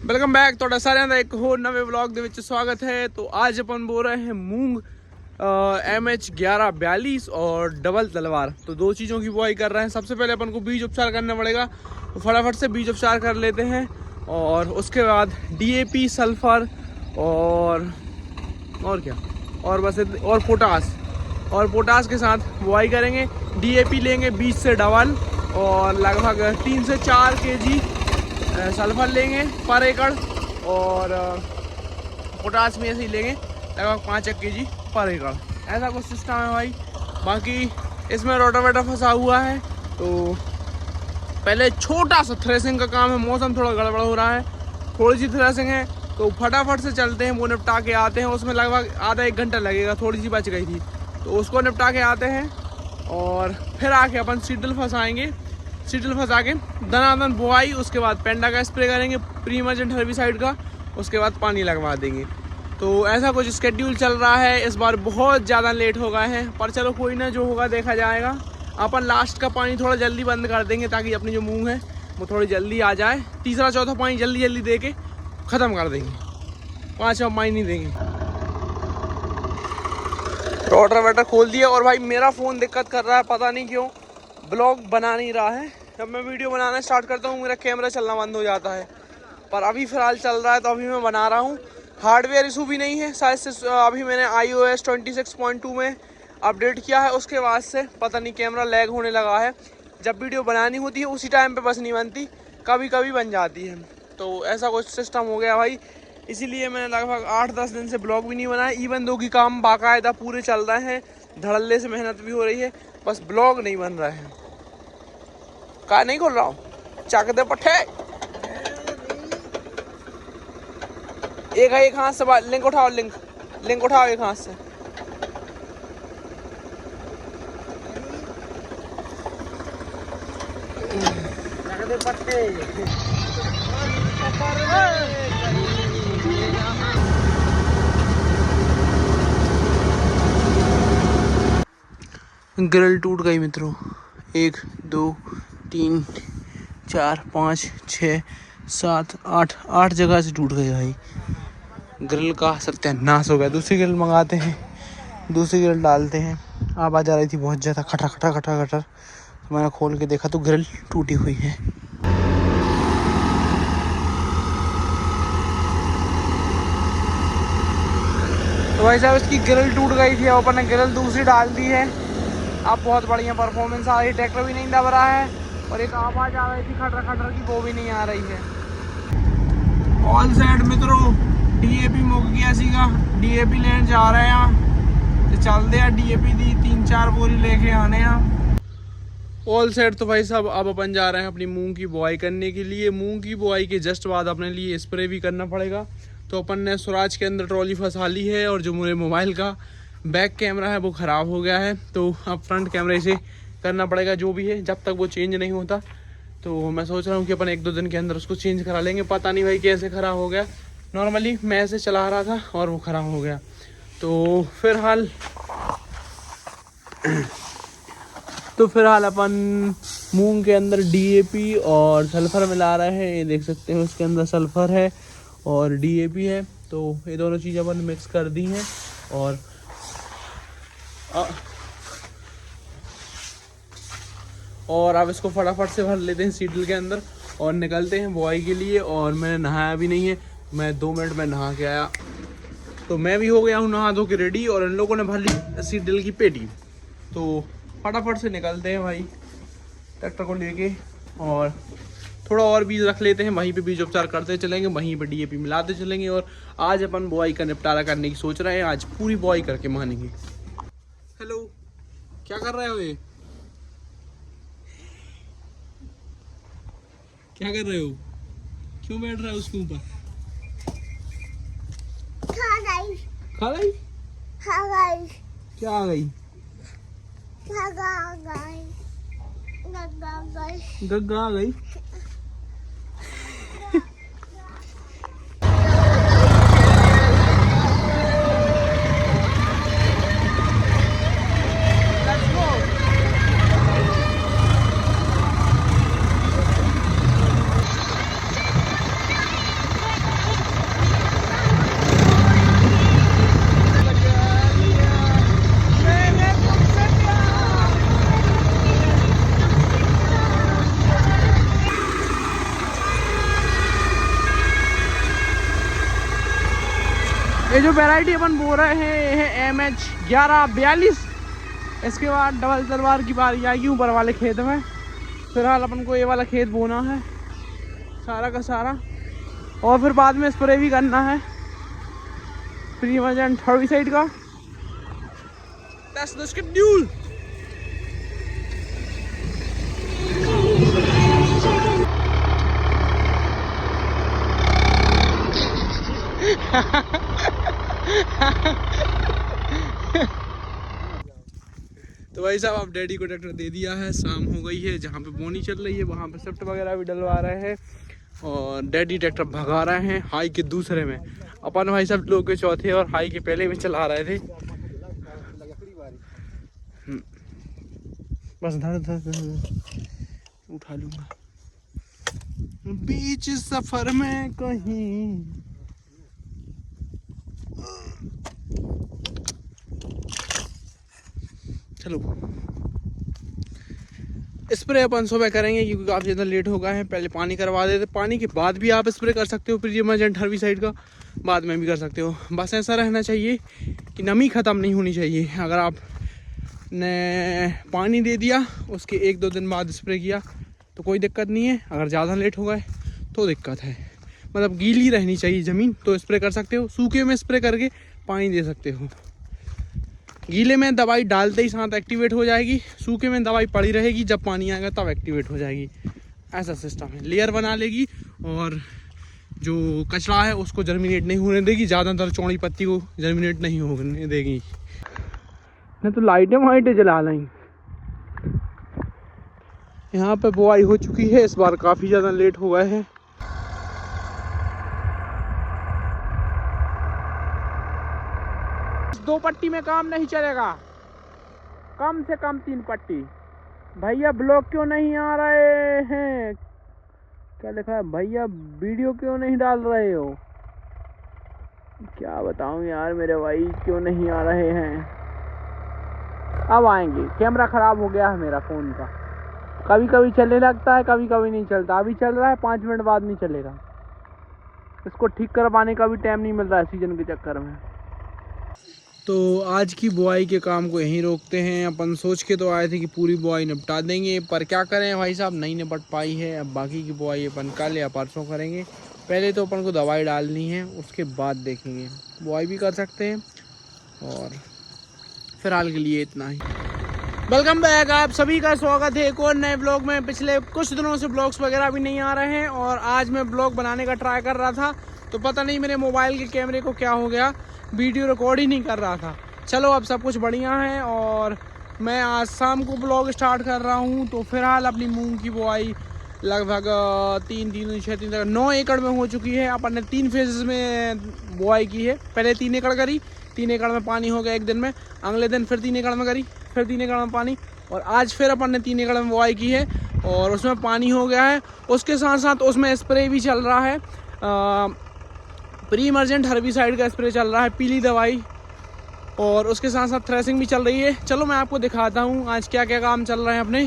Welcome back ਤੁਹਾਡਾ ਸਾਰਿਆਂ ਦਾ ਇੱਕ ਹੋਰ ਨਵੇਂ ਵਲੌਗ ਦੇ ਵਿੱਚ स्वागत है। तो आज अपन बोल रहे हैं मूंग MH1142 और डबल तलवार। तो दो चीज़ों की बुआई कर रहे हैं। सबसे पहले अपन को बीज उपचार करना पड़ेगा, तो फटाफट से बीज उपचार कर लेते हैं। और उसके बाद DAP सल्फर और क्या और बस और पोटास के साथ बुआई करेंगे। DAP लेंगे बीज से डबल और लगभग 3 से 4 kg सल्फर लेंगे पर एकड़ और पोटास भी ऐसे ही लेंगे लगभग 5 kg पर एकड़। ऐसा कुछ सिस्टम है भाई। बाकी इसमें रोटावेटर फंसा हुआ है, तो पहले छोटा सा थ्रेसिंग का काम है। मौसम थोड़ा गड़बड़ हो रहा है, थोड़ी सी थ्रेसिंग है, तो फटाफट से चलते हैं, वो निपटा के आते हैं। उसमें लगभग आधा 1 घंटा लगेगा, थोड़ी सी बच गई थी, तो उसको निपटा के आते हैं। और फिर आके अपन सीडल फंसाएंगे, सीडल फंसा के दनादन बुआई, उसके बाद पेंडा का स्प्रे करेंगे, प्री इमर्जेंट हर्बिसाइड का, उसके बाद पानी लगवा देंगे। तो ऐसा कुछ स्केड्यूल चल रहा है। इस बार बहुत ज़्यादा लेट हो गए हैं, पर चलो कोई ना, जो होगा देखा जाएगा। अपन लास्ट का पानी थोड़ा जल्दी बंद कर देंगे ताकि अपनी जो मूंग है वो थोड़ी जल्दी आ जाए। तीसरा चौथा पानी जल्दी जल्दी दे के ख़त्म कर देंगे, 5वां पानी नहीं देंगे। रोटावेटर खोल दिया और भाई मेरा फ़ोन दिक्कत कर रहा है, पता नहीं क्यों ब्लॉग बना नहीं रहा है। जब मैं वीडियो बनाना स्टार्ट करता हूँ मेरा कैमरा चलना बंद हो जाता है, पर अभी फ़िलहाल चल रहा है, तो अभी मैं बना रहा हूँ। हार्डवेयर इशू भी नहीं है शायद से। अभी मैंने iOS 26.2 में अपडेट किया है, उसके बाद से पता नहीं कैमरा लैग होने लगा है। जब वीडियो बनानी होती है उसी टाइम पे बस नहीं बनती, कभी कभी बन जाती है। तो ऐसा कुछ सिस्टम हो गया भाई, इसीलिए मैंने लगभग 8-10 दिन से ब्लॉग भी नहीं बनाया। इवन दो की काम बाकायदा पूरे चल रहे हैं, धड़ल्ले से मेहनत भी हो रही है, बस ब्लॉग नहीं बन रहा है। कहा नहीं खोल रहा हूँ, चक दे पट्टे। एक हाथ से लिंक उठाओ, लिंक उठाओ एक हाथ से। चक दे पट्टे। ग्रिल टूट गई मित्रों। 1 2 3 4 5 6 7 8 जगह से टूट गई भाई। ग्रिल का सत्यानाश हो गया। दूसरी ग्रिल मंगाते हैं, दूसरी ग्रिल डालते हैं। आवाज़ आ रही थी बहुत ज़्यादा, खटा खटा खटा खटर। तो मैंने खोल के देखा तो ग्रिल टूटी हुई है। तो भाई साहब इसकी ग्रिल टूट गई थी, अब अपन ने ग्रिल दूसरी डाल दी है। अब बहुत बढ़िया परफॉर्मेंस आ रही है, ट्रैक्टर भी नहीं दब रहा है, और एक आवाज़ आ रही थी खटर खटर की, वो भी नहीं आ रही है। ऑल सेट मित्रों, DAP मुक गया सीगा, DAP लेने जा रहे हैं। तो चलते हैं DAP दी 3-4 बोरी लेके आने हैं। All set. तो भाई साहब अब अपन जा रहे हैं अपनी मूंग की बुआई करने के लिए। मूंग की बुआई के जस्ट बाद अपने लिए स्प्रे भी करना पड़ेगा। तो अपन ने स्वराज के अंदर ट्रॉली फंसा ली है, और जो मेरे मोबाइल का बैक कैमरा है वो ख़राब हो गया है, तो अब फ्रंट कैमरे से करना पड़ेगा जो भी है, जब तक वो चेंज नहीं होता। तो मैं सोच रहा हूँ कि अपन 1-2 दिन के अंदर उसको चेंज करा लेंगे। पता नहीं भाई कैसे ख़राब हो गया, नॉर्मली मैं ऐसे चला रहा था और वो ख़राब हो गया। तो फिलहाल अपन मूंग के अंदर DAP और सल्फ़र मिला रहे हैं। ये देख सकते हैं उसके अंदर सल्फ़र है और DAP है, तो ये दोनों चीज़ें अपन मिक्स कर दी हैं। और अब इसको फटाफट से भर लेते हैं सीडल के अंदर और निकलते हैं बुआई के लिए। और मैंने नहाया भी नहीं है, मैं 2 मिनट में नहा के आया, तो मैं भी हो गया हूँ नहा धो के रेडी। और इन लोगों ने भर ली सीडल की पेटी, तो फटाफट से निकलते हैं भाई ट्रैक्टर को लेके। और थोड़ा और बीज रख लेते हैं, वहीं पे बीज उपचार करते चलेंगे, वहीं पे DAP मिलाते चलेंगे। और आज अपन बुआई का निपटारा करने की सोच रहे हैं, आज पूरी बुआई करके मानेंगे। हेलो, क्या कर रहे हो? ये क्या कर रहे हो? क्यों बैठ रहे हो उसके ऊपर? खा गई? क्या आ गई? गग्गा आ गई। ये जो वैरायटी अपन बोल रहे हैं ये है MH1142। इसके बाद डबल तलवार की बारी आएगी ऊपर वाले खेत में। फिलहाल अपन को ये वाला खेत बोना है सारा का सारा, और फिर बाद में स्प्रे भी करना है प्रीमर्जेंट हर्बिसाइड का। That's the schedule। तो भाई साहब आप डैडी को ट्रैक्टर दे दिया है, शाम हो गई है, जहाँ पे बोनी चल रही है वहाँ पे शिफ्ट वगैरह भी डलवा रहे हैं और डैडी ट्रैक्टर भगा रहे हैं हाई के दूसरे में। अपन भाई साहब लोग के चौथे और हाई के पहले में चला रहे थे। बस धर उठा लूंगा बीच सफर में कहीं। चलो स्प्रे अपन सुबह करेंगे क्योंकि काफ़ी ज़्यादा लेट हो गए हैं। पहले पानी करवा देते, पानी के बाद भी आप स्प्रे कर सकते हो प्रीमर्जेंट हर्बिसाइड का, बाद में भी कर सकते हो। बस ऐसा रहना चाहिए कि नमी ख़त्म नहीं होनी चाहिए। अगर आप ने पानी दे दिया उसके 1-2 दिन बाद स्प्रे किया तो कोई दिक्कत नहीं है। अगर ज़्यादा लेट हो गए तो दिक्कत है। मतलब गीली रहनी चाहिए ज़मीन तो स्प्रे कर सकते हो, सूखे में स्प्रे करके पानी दे सकते हो। गीले में दवाई डालते ही साथ एक्टिवेट हो जाएगी, सूखे में दवाई पड़ी रहेगी, जब पानी आएगा तब एक्टिवेट हो जाएगी। ऐसा सिस्टम है, लेयर बना लेगी और जो कचरा है उसको जर्मिनेट नहीं होने देगी, ज़्यादातर चौड़ी पत्ती को जर्मिनेट नहीं होने देगी। नहीं तो लाइटें वाइटें जला लेंगे। यहाँ पे बुआई हो चुकी है, इस बार काफ़ी ज़्यादा लेट हो गए हैं। दो पट्टी में काम नहीं चलेगा, कम से कम 3 पट्टी। भैया ब्लॉग क्यों नहीं आ रहे हैं? क्या लिखा है भैया? वीडियो क्यों नहीं डाल रहे हो? क्या बताऊं यार मेरे भाई, क्यों नहीं आ रहे हैं? अब आएंगे। कैमरा ख़राब हो गया है मेरा फ़ोन का, कभी कभी चलने लगता है, कभी कभी नहीं चलता। अभी चल रहा है, 5 मिनट बाद नहीं चलेगा। इसको ठीक करवाने का भी टाइम नहीं मिल रहा है सीजन के चक्कर में। तो आज की बुआई के काम को यहीं रोकते हैं। अपन सोच के तो आए थे कि पूरी बुआई निपटा देंगे, पर क्या करें भाई साहब, नहीं निपट पाई है। अब बाकी की बुआई अपन कल या परसों करेंगे। पहले तो अपन को दवाई डालनी है, उसके बाद देखेंगे। बुआई भी कर सकते हैं और फिलहाल के लिए इतना ही। वेलकम बैक, आप सभी का स्वागत है एक और नए ब्लॉग में। पिछले कुछ दिनों से ब्लॉग्स वगैरह भी नहीं आ रहे हैं और आज मैं ब्लॉग बनाने का ट्राई कर रहा था तो पता नहीं मेरे मोबाइल के कैमरे को क्या हो गया, वीडियो रिकॉर्ड ही नहीं कर रहा था। चलो अब सब कुछ बढ़िया है और मैं आज शाम को ब्लॉग स्टार्ट कर रहा हूँ। तो फिलहाल अपनी मूंग की बुआई लगभग 9 एकड़ में हो चुकी है। अपन ने 3 फेजेस में बुआई की है। पहले 3 एकड़ करी, 3 एकड़ में पानी हो गया एक दिन में, अगले दिन फिर 3 एकड़ में करी, फिर 3 एकड़ में पानी, और आज फिर अपन ने 3 एकड़ में बुआई की है और उसमें पानी हो गया है। उसके साथ साथ उसमें स्प्रे भी चल रहा है, प्रीमर्जेंट हर्बिसाइड का स्प्रे चल रहा है, पीली दवाई, और उसके साथ साथ थ्रेसिंग भी चल रही है। चलो मैं आपको दिखाता हूँ आज क्या क्या काम चल रहे हैं अपने।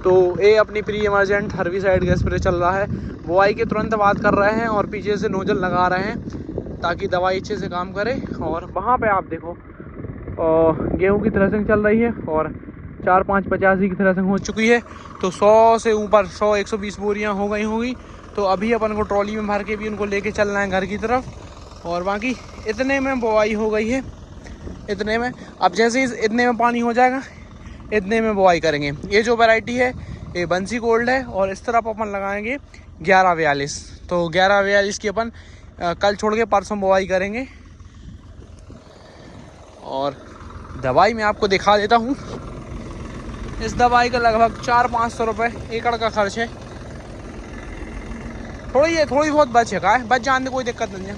तो ये अपनी प्रीमर्जेंट हर्बिसाइड का स्प्रे चल रहा है, बुआई के तुरंत बाद कर रहे हैं और पीछे से नोजल लगा रहे हैं ताकि दवाई अच्छे से काम करे। और वहाँ पे आप देखो गेहूँ की थ्रेसिंग चल रही है और 4-5 85 की थ्रेसिंग हो चुकी है। तो 100 से ऊपर 100-120 बोरियाँ हो गई होंगी। तो अभी अपन को ट्रॉली में भर के भी उनको लेके चलना है घर की तरफ। और बाकी इतने में बुआई हो गई है, इतने में। अब जैसे ही इतने में पानी हो जाएगा इतने में बुआई करेंगे। ये जो वैरायटी है ये बंसी गोल्ड है और इस तरफ अपन लगाएंगे 1142। तो 1142 की अपन कल छोड़ के परसों बुआई करेंगे। और दवाई मैं आपको दिखा देता हूँ। इस दवाई का लगभग 400-500 रुपये एकड़ का खर्च है। थोड़ी बहुत बच है, बच जाने कोई दिक्कत नहीं है।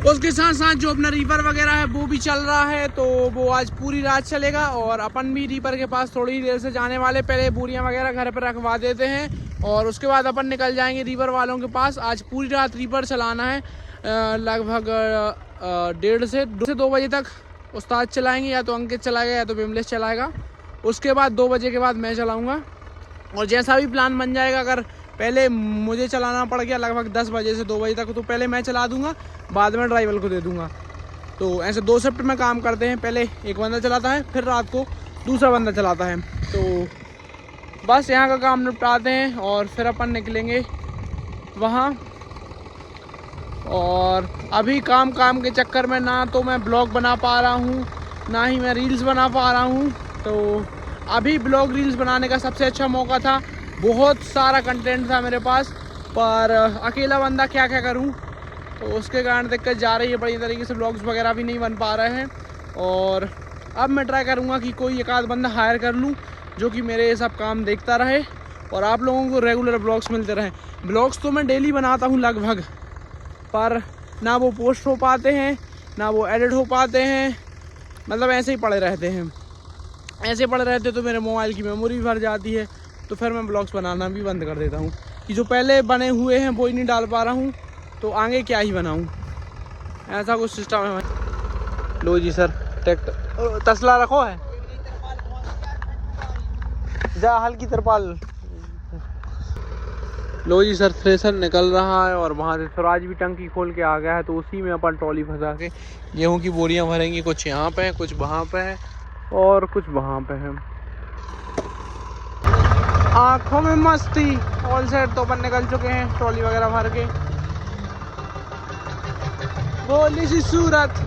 उसके साथ साथ जो अपना रीपर वगैरह है वो भी चल रहा है, तो वो आज पूरी रात चलेगा और अपन भी रीपर के पास थोड़ी देर से जाने वाले। पहले बोरियां वगैरह घर पर रखवा देते हैं और उसके बाद अपन निकल जाएंगे रीपर वालों के पास। आज पूरी रात रीपर चलाना है, लगभग 1:30 से 2 बजे तक उस्ताद चलाएंगे, या तो अंकित चलाएगा या तो बिमलेश चलाएगा। उसके बाद 2 बजे के बाद मैं चलाऊँगा और जैसा भी प्लान बन जाएगा, अगर पहले मुझे चलाना पड़ गया लगभग 10 बजे से 2 बजे तक, तो पहले मैं चला दूंगा, बाद में ड्राइवर को दे दूंगा। तो ऐसे 2 शिफ्ट में काम करते हैं, पहले एक बंदा चलाता है, फिर रात को दूसरा बंदा चलाता है। तो बस यहाँ का काम निपटाते हैं और फिर अपन निकलेंगे वहाँ। और अभी काम के चक्कर में ना तो मैं ब्लॉग बना पा रहा हूँ, ना ही मैं रील्स बना पा रहा हूँ। तो अभी ब्लॉग रील्स बनाने का सबसे अच्छा मौका था, बहुत सारा कंटेंट था मेरे पास, पर अकेला बंदा क्या करूँ, तो उसके कारण दिक्कत जा रही है, बड़ी तरीके से ब्लॉग्स वगैरह भी नहीं बन पा रहे हैं। और अब मैं ट्राई करूँगा कि कोई एक आध बंदा हायर कर लूँ जो कि मेरे ये सब काम देखता रहे और आप लोगों को रेगुलर ब्लॉग्स मिलते रहें। ब्लॉग्स तो मैं डेली बनाता हूँ लगभग, पर ना वो पोस्ट हो पाते हैं, ना वो एडिट हो पाते हैं, मतलब ऐसे ही पड़े रहते हैं। ऐसे पड़े रहते तो मेरे मोबाइल की मेमोरी भी भर जाती है, तो फिर मैं ब्लॉग्स बनाना भी बंद कर देता हूँ कि जो पहले बने हुए हैं वो ही नहीं डाल पा रहा हूँ, तो आगे क्या ही बनाऊँ, ऐसा कुछ सिस्टम है। लो जी सर, ट्रैक्टर तसला रखो है जा हल्की तरपाल। लो जी सर, थ्रेसर निकल रहा है और वहाँ से स्वराज भी टंकी खोल के आ गया है, तो उसी में अपन ट्रॉली फंसा के गेहूँ की बोरियाँ भरेंगी। कुछ यहाँ पे है, कुछ वहाँ पे है और कुछ वहाँ पे है। आँखों में मस्ती, ऑल सेट तो अपन निकल चुके हैं ट्रॉली वगैरह भर के। बोली सी सूरत